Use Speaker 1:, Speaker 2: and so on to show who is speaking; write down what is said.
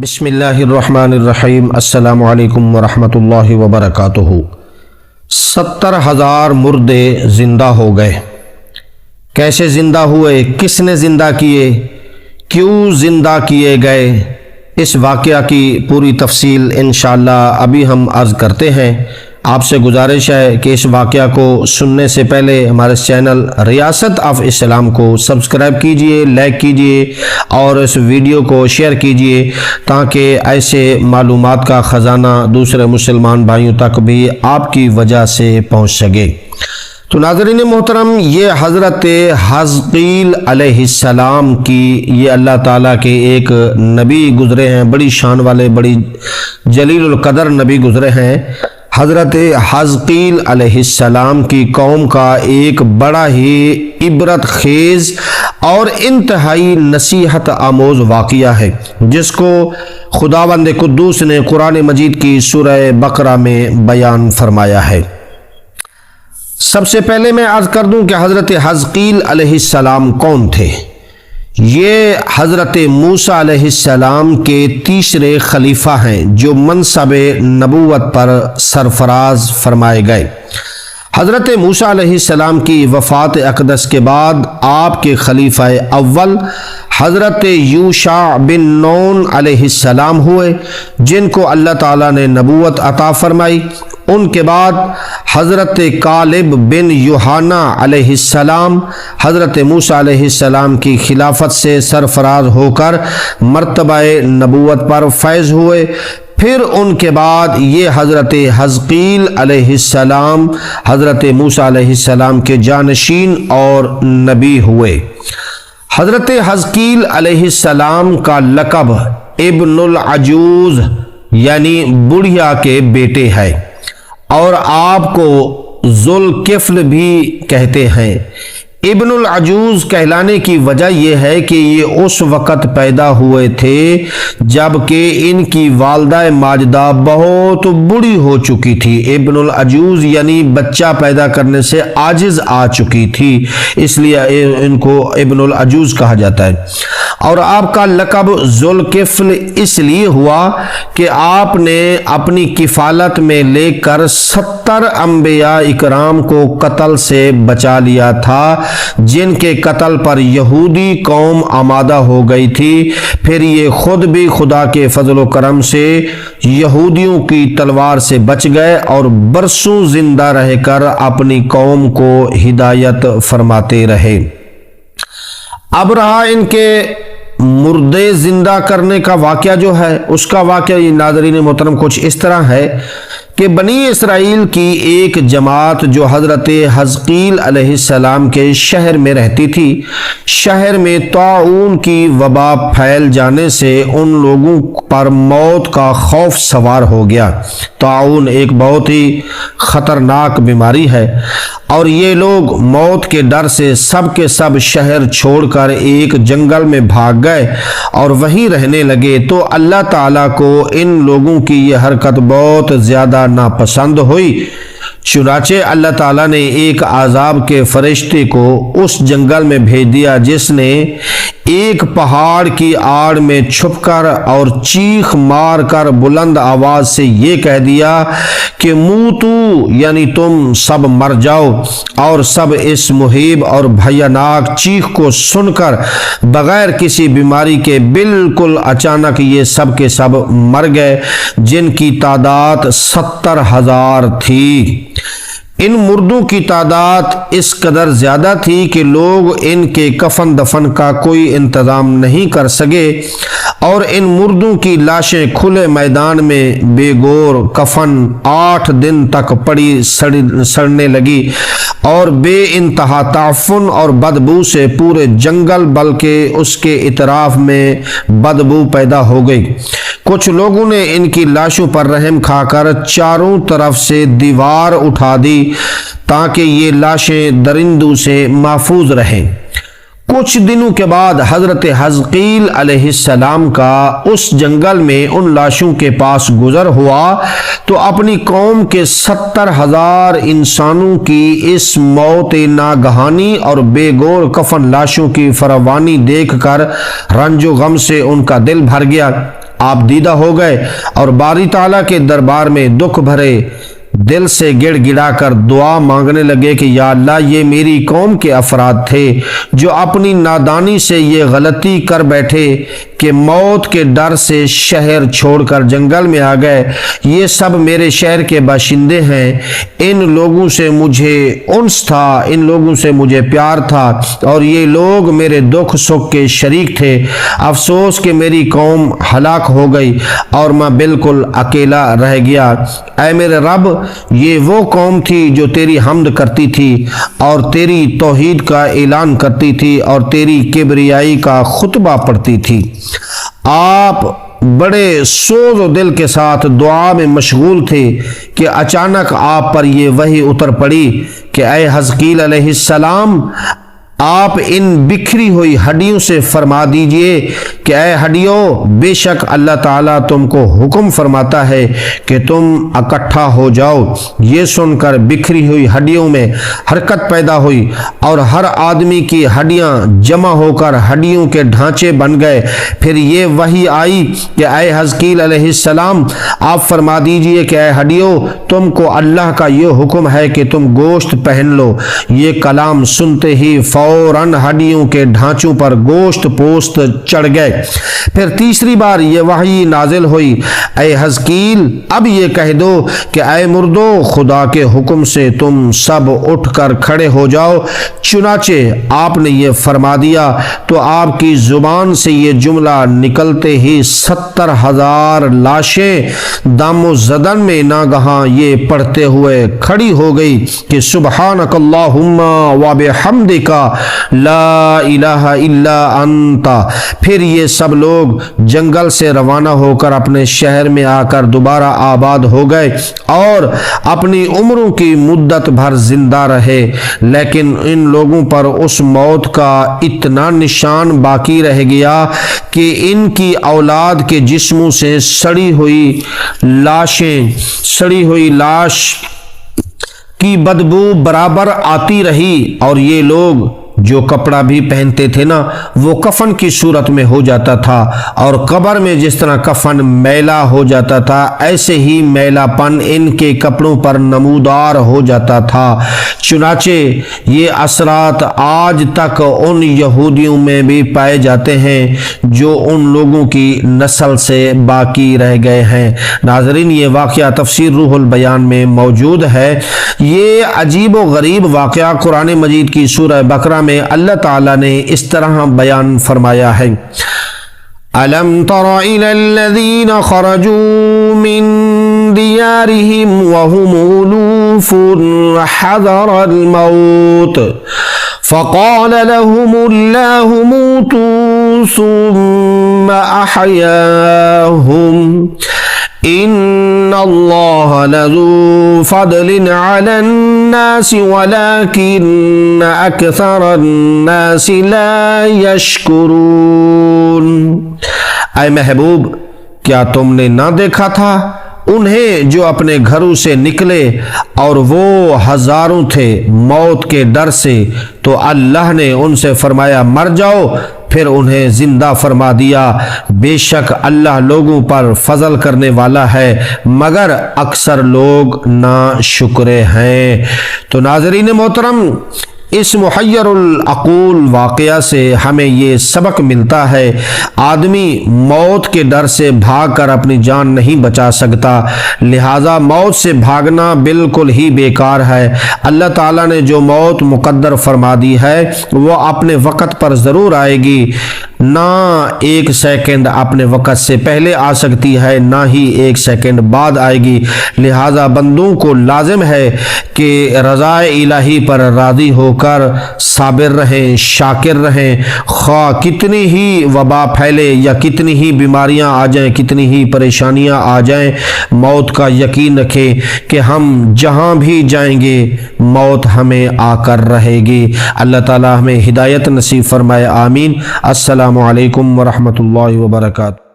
Speaker 1: بسم اللہ الرحمن الرحیم السلام علیکم ورحمۃ اللہ وبرکاتہ۔ 70,000 مردے زندہ ہو گئے۔ کیسے زندہ ہوئے؟ کس نے زندہ کیے؟ کیوں زندہ کیے گئے؟ اس واقعہ کی پوری تفصیل انشاءاللہ ابھی ہم عرض کرتے ہیں۔ آپ سے گزارش ہے کہ اس واقعہ کو سننے سے پہلے ہمارے چینل ریاست آف اسلام کو سبسکرائب کیجئے، لائک کیجئے اور اس ویڈیو کو شیئر کیجئے تاکہ ایسے معلومات کا خزانہ دوسرے مسلمان بھائیوں تک بھی آپ کی وجہ سے پہنچ سکے۔ تو ناظرین محترم، یہ حضرت حزقیل علیہ السلام کی یہ اللہ تعالیٰ کے ایک نبی گزرے ہیں، بڑی شان والے، بڑی جلیل القدر نبی گزرے ہیں۔ حضرت حزقیل علیہ السلام کی قوم کا ایک بڑا ہی عبرت خیز اور انتہائی نصیحت آموز واقعہ ہے، جس کو خداوند قدوس نے قرآن مجید کی سورہ بقرہ میں بیان فرمایا ہے۔ سب سے پہلے میں عرض کر دوں کہ حضرت حزقیل علیہ السلام کون تھے؟ یہ حضرت موسیٰ علیہ السلام کے تیسرے خلیفہ ہیں جو منصب نبوت پر سرفراز فرمائے گئے۔ حضرت موسیٰ علیہ السلام کی وفات اقدس کے بعد آپ کے خلیفہ اول حضرت یوشع بن نون علیہ السلام ہوئے، جن کو اللہ تعالیٰ نے نبوت عطا فرمائی۔ ان کے بعد حضرت کالب بن یوحنا علیہ السلام حضرت موسیٰ علیہ السلام کی خلافت سے سرفراز ہو کر مرتبہ نبوت پر فائز ہوئے۔ پھر ان کے بعد یہ حضرت حزقیل علیہ السلام حضرت موسیٰ علیہ السلام کے جانشین اور نبی ہوئے۔ حضرت حزقیل علیہ السلام کا لقب ابن العجوز یعنی بڑھیا کے بیٹے ہے، اور آپ کو ذوالکفل بھی کہتے ہیں۔ ابن العجوز کہلانے کی وجہ یہ ہے کہ یہ اس وقت پیدا ہوئے تھے جبکہ ان کی والدہ ماجدہ بہت بوڑھی ہو چکی تھی۔ ابن العجوز یعنی بچہ پیدا کرنے سے عاجز آ چکی تھی، اس لیے ان کو ابن العجوز کہا جاتا ہے۔ اور آپ کا لقب ذوالکفل اس لیے ہوا کہ آپ نے اپنی کفالت میں لے کر 70 انبیاء اکرام کو قتل سے بچا لیا تھا، جن کے قتل پر یہودی قوم آمادہ ہو گئی تھی۔ پھر یہ خود بھی خدا کے فضل و کرم سے یہودیوں کی تلوار سے بچ گئے اور برسوں زندہ رہ کر اپنی قوم کو ہدایت فرماتے رہے۔ اب رہا ان کے مردے زندہ کرنے کا واقعہ جو ہے، اس کا واقعہ ناظرین محترم کچھ اس طرح ہے کہ بنی اسرائیل کی ایک جماعت جو حضرت حزقیل علیہ السلام کے شہر میں رہتی تھی، شہر میں طاعون کی وبا پھیل جانے سے ان لوگوں پر موت کا خوف سوار ہو گیا۔ طاعون ایک بہت ہی خطرناک بیماری ہے، اور یہ لوگ موت کے ڈر سے سب کے سب شہر چھوڑ کر ایک جنگل میں بھاگ گئے اور وہیں رہنے لگے۔ تو اللہ تعالیٰ کو ان لوگوں کی یہ حرکت بہت زیادہ ناپسند ہوئی، چنانچہ اللہ تعالیٰ نے ایک عذاب کے فرشتے کو اس جنگل میں بھیج دیا، جس نے ایک پہاڑ کی آڑ میں چھپ کر اور چیخ مار کر بلند آواز سے یہ کہہ دیا کہ موتو یعنی تم سب مر جاؤ، اور سب اس مہیب اور بھیاناک چیخ کو سن کر بغیر کسی بیماری کے بالکل اچانک یہ سب کے سب مر گئے، جن کی تعداد 70,000 تھی۔ ان مردوں کی تعداد اس قدر زیادہ تھی کہ لوگ ان کے کفن دفن کا کوئی انتظام نہیں کر سکے، اور ان مردوں کی لاشیں کھلے میدان میں بے گور کفن 8 دن تک پڑی سڑنے لگی، اور بے انتہا تعفن اور بدبو سے پورے جنگل بلکہ اس کے اطراف میں بدبو پیدا ہو گئی۔ کچھ لوگوں نے ان کی لاشوں پر رحم کھا کر چاروں طرف سے دیوار اٹھا دی تاکہ یہ لاشیں درندوں سے محفوظ رہیں۔ کچھ دنوں کے بعد حضرت حزقیل علیہ السلام کا اس جنگل میں ان لاشوں کے پاس گزر ہوا تو اپنی قوم کے 70,000 انسانوں کی اس موت ناگہانی اور بے گور کفن لاشوں کی فراوانی دیکھ کر رنج و غم سے ان کا دل بھر گیا۔ آپ دیدہ ہو گئے اور باری تعالیٰ کے دربار میں دکھ بھرے دل سے گڑ گڑا کر دعا مانگنے لگے کہ یا اللہ یہ میری قوم کے افراد تھے جو اپنی نادانی سے یہ غلطی کر بیٹھے کہ موت کے ڈر سے شہر چھوڑ کر جنگل میں آ گئے۔ یہ سب میرے شہر کے باشندے ہیں، ان لوگوں سے مجھے انس تھا، ان لوگوں سے مجھے پیار تھا اور یہ لوگ میرے دکھ سکھ کے شریک تھے۔ افسوس کہ میری قوم ہلاک ہو گئی اور میں بالکل اکیلا رہ گیا۔ اے میرے رب، یہ وہ قوم تھی جو تیری حمد کرتی تھی اور تیری توحید کا اعلان کرتی تھی اور تیری کبریائی کا خطبہ پڑھتی تھی۔ آپ بڑے سوز و دل کے ساتھ دعا میں مشغول تھے کہ اچانک آپ پر یہ وحی اتر پڑی کہ اے حزقیل علیہ السلام، آپ ان بکھری ہوئی ہڈیوں سے فرما دیجئے کہ اے ہڈیوں، بے شک اللہ تعالیٰ تم کو حکم فرماتا ہے کہ تم اکٹھا ہو جاؤ۔ یہ سن کر بکھری ہوئی ہڈیوں میں حرکت پیدا ہوئی اور ہر آدمی کی ہڈیاں جمع ہو کر ہڈیوں کے ڈھانچے بن گئے۔ پھر یہ وحی آئی کہ اے حزقیل علیہ السلام، آپ فرما دیجئے کہ اے ہڈیوں، تم کو اللہ کا یہ حکم ہے کہ تم گوشت پہن لو۔ یہ کلام سنتے ہی فوراً ہڈیوں کے ڈھانچوں پر گوشت پوست چڑھ گئے۔ پھر تیسری بار یہ وحی نازل ہوئی، اے حزقیل، اب یہ کہہ دو کہ اے مردو، خدا کے حکم سے تم سب اٹھ کر کھڑے ہو جاؤ۔ چنانچہ آپ نے یہ فرما دیا تو آپ کی زبان سے یہ جملہ نکلتے ہی 70,000 لاشیں دم و زدن میں ناگہاں یہ پڑھتے ہوئے کھڑی ہو گئی کہ سبحانک اللہم و بحمدک لا الہ الا انت۔ پھر یہ سب لوگ جنگل سے روانہ ہو کر اپنے شہر میں آ کر دوبارہ آباد ہو گئے اور اپنی عمروں کی مدت بھر زندہ رہے، لیکن ان لوگوں پر اس موت کا اتنا نشان باقی رہ گیا کہ ان کی اولاد کے جسموں سے سڑی ہوئی لاش کی بدبو برابر آتی رہی، اور یہ لوگ جو کپڑا بھی پہنتے تھے نا، وہ کفن کی صورت میں ہو جاتا تھا، اور قبر میں جس طرح کفن میلا ہو جاتا تھا ایسے ہی میلا پن ان کے کپڑوں پر نمودار ہو جاتا تھا۔ چنانچہ یہ اثرات آج تک ان یہودیوں میں بھی پائے جاتے ہیں جو ان لوگوں کی نسل سے باقی رہ گئے ہیں۔ ناظرین، یہ واقعہ تفسیر روح البیان میں موجود ہے۔ یہ عجیب و غریب واقعہ قرآن مجید کی سورہ بقرہ میں اللہ تعالیٰ نے اس طرح بیان فرمایا ہے: أَلَمْ تَرَ إِلَى الَّذِينَ خَرَجُوا مِن دِيَارِهِمْ وَهُمْ أُلُوفٌ حَذَرَ الْمَوْتِ فَقَالَ لَهُمُ اللَّهُ مُوتُوا ثُمَّ أَحْيَاهُمْ إِنَّ اللَّهَ لَذُو فَضْلٍ عَلَى النَّاسِ وَلَكِنَّ أَكْثَرَ النَّاسِ لَا يَشْكُرُونَ۔ اے محبوب، کیا تم نے نہ دیکھا تھا انہیں جو اپنے گھروں سے نکلے اور وہ ہزاروں تھے موت کے ڈر سے، تو اللہ نے ان سے فرمایا مر جاؤ، پھر انہیں زندہ فرما دیا۔ بے شک اللہ لوگوں پر فضل کرنے والا ہے، مگر اکثر لوگ ناشکرے ہیں۔ تو ناظرین محترم، اس محیر العقول واقعہ سے ہمیں یہ سبق ملتا ہے، آدمی موت کے ڈر سے بھاگ کر اپنی جان نہیں بچا سکتا، لہذا موت سے بھاگنا بالکل ہی بیکار ہے۔ اللہ تعالیٰ نے جو موت مقدر فرما دی ہے وہ اپنے وقت پر ضرور آئے گی، نہ ایک سیکنڈ اپنے وقت سے پہلے آ سکتی ہے، نہ ہی ایک سیکنڈ بعد آئے گی۔ لہذا بندوں کو لازم ہے کہ رضا الہی پر راضی ہو کر صابر رہیں، شاکر رہیں، خواہ کتنی ہی وبا پھیلے یا کتنی ہی بیماریاں آ جائیں، کتنی ہی پریشانیاں آ جائیں، موت کا یقین رکھیں کہ ہم جہاں بھی جائیں گے موت ہمیں آ کر رہے گی۔ اللہ تعالی ہمیں ہدایت نصیب فرمائے، آمین۔ السلام علیکم ورحمۃ اللہ وبرکاتہ۔